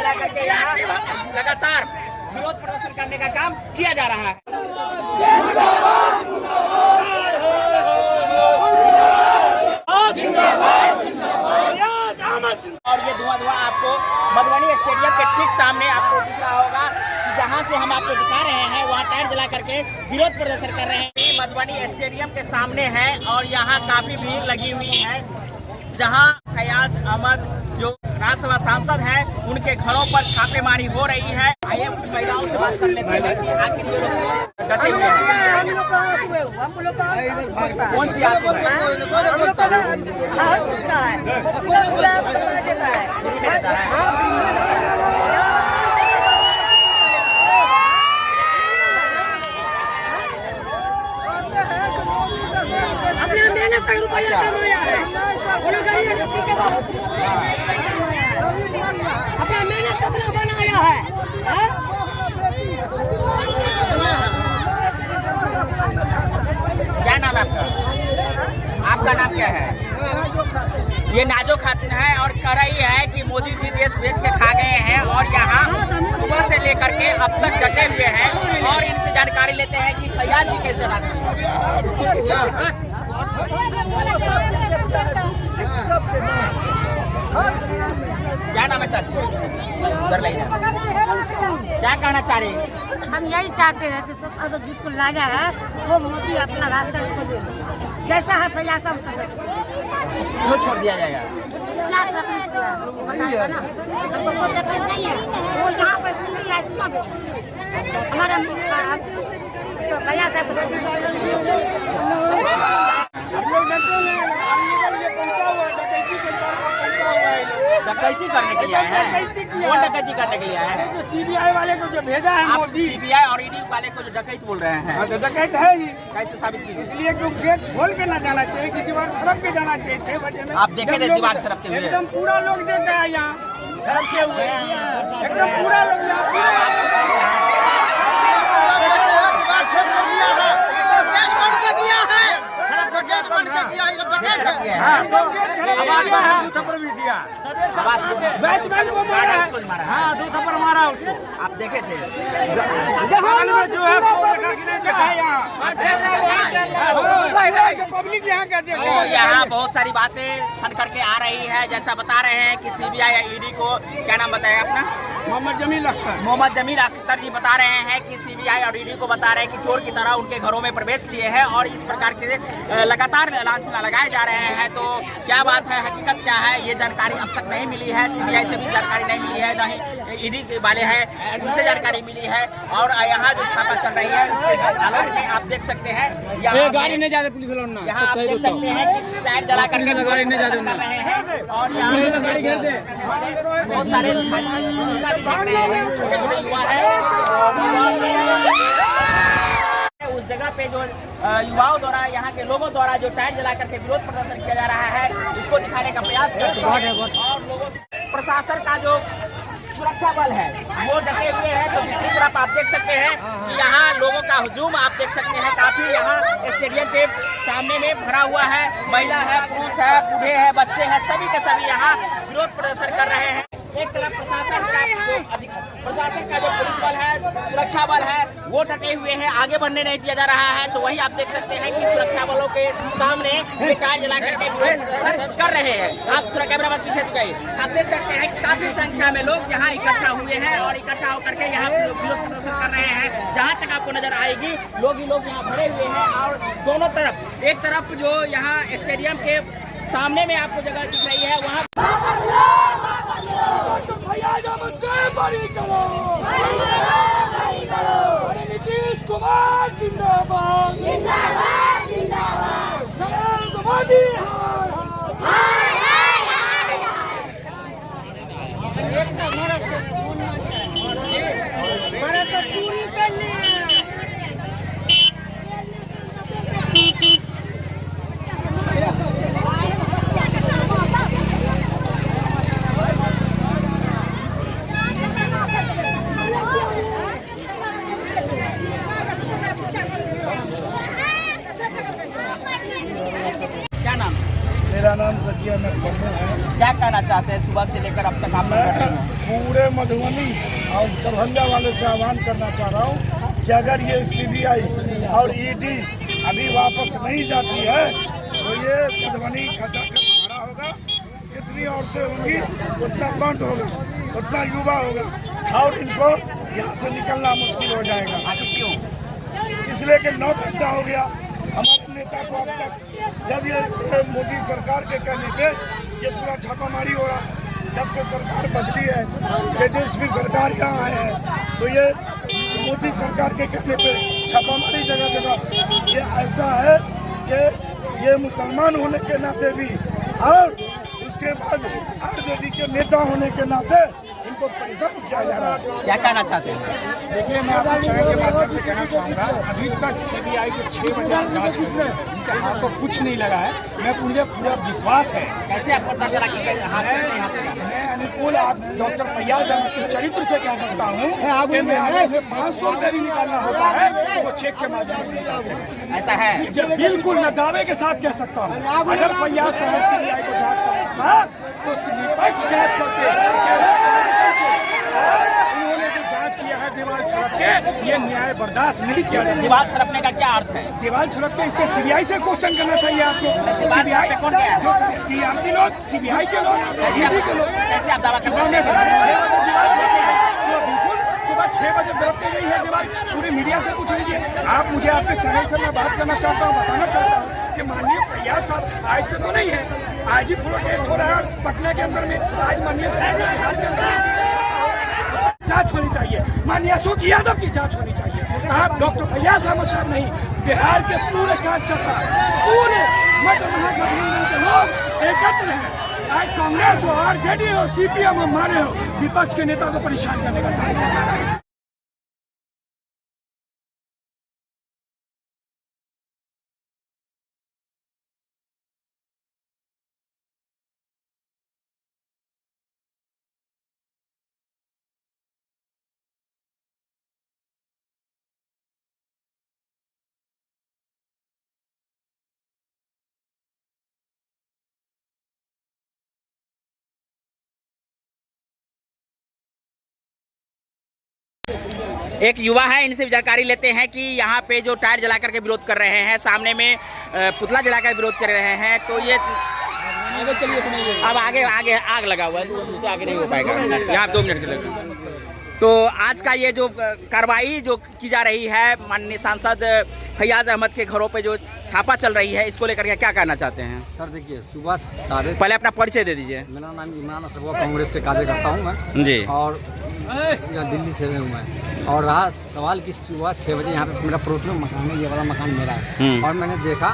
जला करके यहाँ लगातार विरोध प्रदर्शन करने का काम किया जा रहा है। और ये धुआं आपको मधुबनी स्टेडियम के ठीक सामने आपको दिख रहा होगा, जहाँ से हम आपको दिखा रहे हैं वहाँ टायर जला करके विरोध प्रदर्शन कर रहे हैं। मधुबनी स्टेडियम के सामने है और यहाँ काफी भीड़ लगी हुई है, जहाँ फयाज अहमद जो राज्यसभा सांसद है उनके घरों पर छापेमारी हो रही है। आइए कुछ महिलाओं से बात कर लेते हैं कि आखिर ये लोग डटे हुए हैं। कौन सी आंसू अपने मेहनत से रुपया कमाया है, अपना मेहनत से बनाया है। क्या नाम है आपका? आपका नाम क्या है? ये नाजो खातून है और कह रही है कि मोदी जी देश बेच के खा गए हैं और यहाँ सुबह से लेकर के अब तक डटे हुए हैं। और इनसे जानकारी लेते हैं कि फयाज जी कैसे बात क्या नाम है चाची? क्या कहना चाह रही है? हम यही चाहते हैं कि सब अगर जिसको लाया है वो मोदी अपना रास्ता उसको दे दे। जैसा है फैला सब क्यों छोड़ दिया जाएगा? क्या तकलीफ है बताएगा ना, हमको कोई तकलीफ नहीं है। वो यहाँ पर सुनी है क्यों हमारा भैया साहब डकैती करने के लिए आए हैं। कौन डकैती करने के लिए आए हैं? तो सीबीआई वाले को जो भेजा है आप मोदी, सीबीआई और ईडी वाले को जो डकैत बोल रहे हैं, तो डकैत है ही। कैसे साबित कीजिए? इसलिए जो गेट खोल के ना जाना चाहिए कि दीवार सड़क पे जाना चाहिए 6 बजे में। आप देखे थे दीवार छड़कते हुए? एकदम पूरा लोग देख रहा है यहाँ छड़कते हुए, एकदम पूरा लोग बैट्समैन को मारा है। हाँ 2 थप्पड़ मारा उसको। आप देखे थे? बगल में जो है देखा यहाँ पब्लिक यहाँ का देखा। और यहाँ बहुत सारी बातें छन करके आ रही है, जैसा बता रहे हैं कि सीबीआई या ईडी को, क्या नाम बताया अपना? मोहम्मद जमील अख्तर। मोहम्मद जमील अख्तर जी बता रहे हैं कि सीबीआई और ईडी को बता रहे हैं कि चोर की तरह उनके घरों में प्रवेश किए हैं और इस प्रकार के लगातार लांछना लगाए जा रहे हैं। तो क्या बात है, हकीकत क्या है, ये जानकारी अब तक नहीं मिली है। सीबीआई से भी जानकारी नहीं मिली है, न ही ईडी वाले हैं उनसे जानकारी मिली है। और यहाँ जो छापा चल रही है उसके आलोक में आप देख सकते हैं, यहाँ गाड़ी नहीं जाते पुलिस वालों ने। यहाँ आप देख सकते हैं कि टायर जला करके गाड़ी नहीं जाते कर रहे हैं। और यहाँ गाड़ी घेर दे। बहुत सारे छोटे छोटे युवा है, उस जगह पे जो युवाओं द्वारा, यहाँ के लोगों द्वारा जो टायर जला करके विरोध प्रदर्शन किया जा रहा है उसको दिखाने का प्रयास करते हैं। और लोगों प्रशासन का जो सुरक्षा बल है वो डटे हुए हैं। तो दूसरी तरफ आप देख सकते हैं कि यहाँ लोगों का हुजूम आप देख सकते हैं, काफी यहाँ स्टेडियम के सामने में भरा हुआ है। महिला है, पुरुष है, बूढ़े हैं, बच्चे हैं, सभी के सभी यहाँ विरोध प्रदर्शन कर रहे हैं। एक तरफ प्रशासन का जो पुलिस बल है, सुरक्षा बल है, वो डटे हुए हैं, आगे बढ़ने नहीं दिया जा रहा है। तो वहीं आप देख सकते हैं कि सुरक्षा बलों के सामने टायर जला करके विरोध कर रहे हैं। आप थोड़ा कैमरा मत पीछे दिखाइए। आप देख सकते हैं कि काफी संख्या में लोग यहाँ इकट्ठा हुए हैं और इकट्ठा होकर के यहाँ विरोध प्रदर्शन कर रहे हैं। जहाँ तक आपको नजर आएगी लोग ही लोग यहाँ भरे हुए हैं। और दोनों तरफ, एक तरफ जो यहाँ स्टेडियम के सामने में आपको जगह दिख रही है वहाँ नीतीश कुमार जिंदाबाद, जिंदाबाद, जिंदाबाद, नरेंद्र मोदी मेरा नाम सचिन है। क्या कहना चाहते हैं सुबह से लेकर अब तक आप लोग? पूरे मधुबनी और दरभंगा वाले से आह्वान करना चाह रहा हूँ कि अगर ये CBI और ED अभी वापस नहीं जाती है तो ये मधुबनी खचाखच भरा होगा। जितनी औरतें होंगी उतना बंद होगा, उतना युवा होगा और इनको यहाँ से निकलना मुश्किल हो जाएगा। क्यों? इसलिए कि 9 घंटा हो गया हमारे नेता को अब तक, जब ये मोदी सरकार के कहने पे ये पूरा छापामारी हो रहा, जब से सरकार बदली है, तेजस्वी सरकार यहाँ आए हैं तो ये मोदी सरकार के कहने पे छापामारी जगह जगह। ये ऐसा है कि ये मुसलमान होने के नाते भी और उसके बाद RJD के नेता होने के नाते इनको परेशान किया जा रहा है। क्या कहना चाहते हैं? देखिए, मैं आपको चैनल के माध्यम से कहना चाहूँगा, अभी तक CBI को 6 बजे से जाँच कर रही है, उनके हाथ को कुछ नहीं लगा है। मैं पूरा विश्वास है। कैसे आपको पता चला कि हाथ कुछ नहीं हाथ लगा? मैं अनुकूल आप डॉक्टर फैयाज अहमद के चरित्र से कह सकता हूँ कि मैं 500 रुपये भी निकालना होता है तो वो चेक के माध्यम से निकालते हैं। ऐसा है? जब बिल्कुल मैं दावे के साथ कह सकता हूँ, अगर फैयाज साहब CBI को जाँच करना था तो निष्पक्ष जाँच करते। उन्होंने जो जांच किया है दीवार छड़प के, ये न्याय बर्दाश्त नहीं किया जाता। दीवार छड़पने का क्या अर्थ है? दीवार छड़प के इससे CBI से क्वेश्चन करना चाहिए आपको। दीवार छड़प पे कौन गया? जो CRP लोग, CBI के लोग, ED के लोग। कैसे आप दावा कर सुबह में सकते हैं? 6 बजे दीवार छड़पी है। बिल्कुल सुबह 6 बजे दौड़ती गई है दीवार। पूरी मीडिया से पूछ लीजिए आप। मुझे आपके चैनल से मैं बात करना चाहता हूँ, बताना चाहता हूँ कि माननीय फैयाज साहब आज से तो नहीं है, आज ही प्रोटेस्ट हो रहा है पटना के अंदर में। आज माननीय बिहार के अंदर जांच होनी चाहिए, माननीय अशोक यादव की जांच होनी चाहिए। आप डॉक्टर फैयाज अहमद साहब नहीं, बिहार के पूरे कार्यकर्ता, पूरे मध्य महागठबंधन के लोग एकत्र हैं। आज कांग्रेस हो, RJD हो, CPM हो, माने हो, विपक्ष के नेता को परेशान करने का कार्य कर रहा है। एक युवा है, इनसे जानकारी लेते हैं कि यहाँ पे जो टायर जला करके विरोध कर रहे हैं, सामने में पुतला जलाकर विरोध कर रहे हैं, तो ये आगे चलिए। अब आगे आग लगा हुआ है तो उससे आगे नहीं हो पाएगा। यहाँ 2 मिनट के लिए। तो आज का ये जो कार्रवाई जो की जा रही है, माननीय सांसद फैयाज अहमद के घरों पे जो छापा चल रही है, इसको लेकर के क्या कहना चाहते हैं? सर देखिए, सुबह साढ़े, पहले अपना परिचय दे दीजिए। मेरा नाम इमरान असफ, कांग्रेस के कार्यकर्ता हूँ मैं जी, और यहाँ दिल्ली से हूँ मैं। और रहा सवाल कि सुबह 6 बजे यहाँ पे मेरा पड़ोस में मकान है, ये वाला मकान मेरा है, और मैंने देखा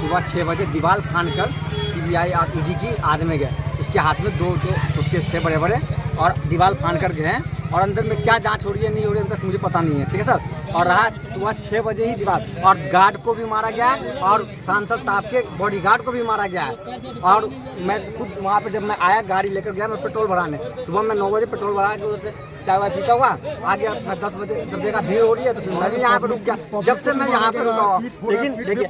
सुबह 6 बजे दीवार फाड़ कर CBI और ED की आदमी में गए। उसके हाथ में 2 सूटकेस थे बड़े बड़े, और दीवार फाड़ कर गए हैं। और अंदर में क्या जांच हो रही है नहीं हो रही है तक मुझे पता नहीं है, ठीक है सर। और रहा सुबह 6 बजे ही दीवार, और गार्ड को भी मारा गया है, और सांसद साहब के बॉडीगार्ड को भी मारा गया है। और मैं खुद वहाँ पे जब मैं आया, गाड़ी लेकर गया मैं पेट्रोल भराने, सुबह मैं 9 बजे पेट्रोल भरा के उधर से चाय वाय पीता हुआ आ गया। मैं 10 बजे जब देखा भीड़ हो रही है तो फिर मैं भी यहाँ पे रुक गया। जब से मैं यहाँ पे रुका हुआ, लेकिन देखिए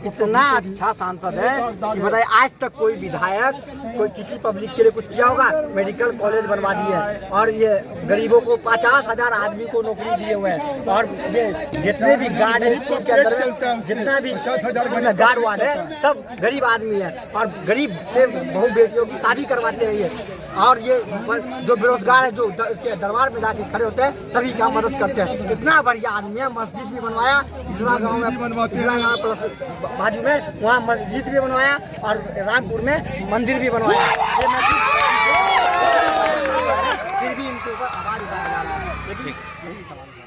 इतना अच्छा सांसद है कि बताइए आज तक कोई विधायक कोई किसी पब्लिक के लिए कुछ किया होगा? मेडिकल कॉलेज बनवा दिए हैं, और ये गरीबों को 50,000 आदमी को नौकरी दिए हुए हैं। और ये जितने भी गार्ड है स्कूल के अंदर में, जितना भी गार्ड वार्ड है, सब गरीब आदमी है, और गरीब के बहु बेटियों की शादी करवाते हैं ये। और ये जो बेरोजगार है, जो इसके दरबार में जाके खड़े होते हैं, सभी का मदद करते हैं। इतना बढ़िया आदमी है। मस्जिद भी बनवाया इसरा गाँव में, इसरा गाँव प्लस बाजू में वहाँ मस्जिद भी बनवाया, और रामपुर में मंदिर भी बनवाया। ये फिर भी इनके ऊपर आवाज उठाया जा रहा है, लेकिन यही सवाल है।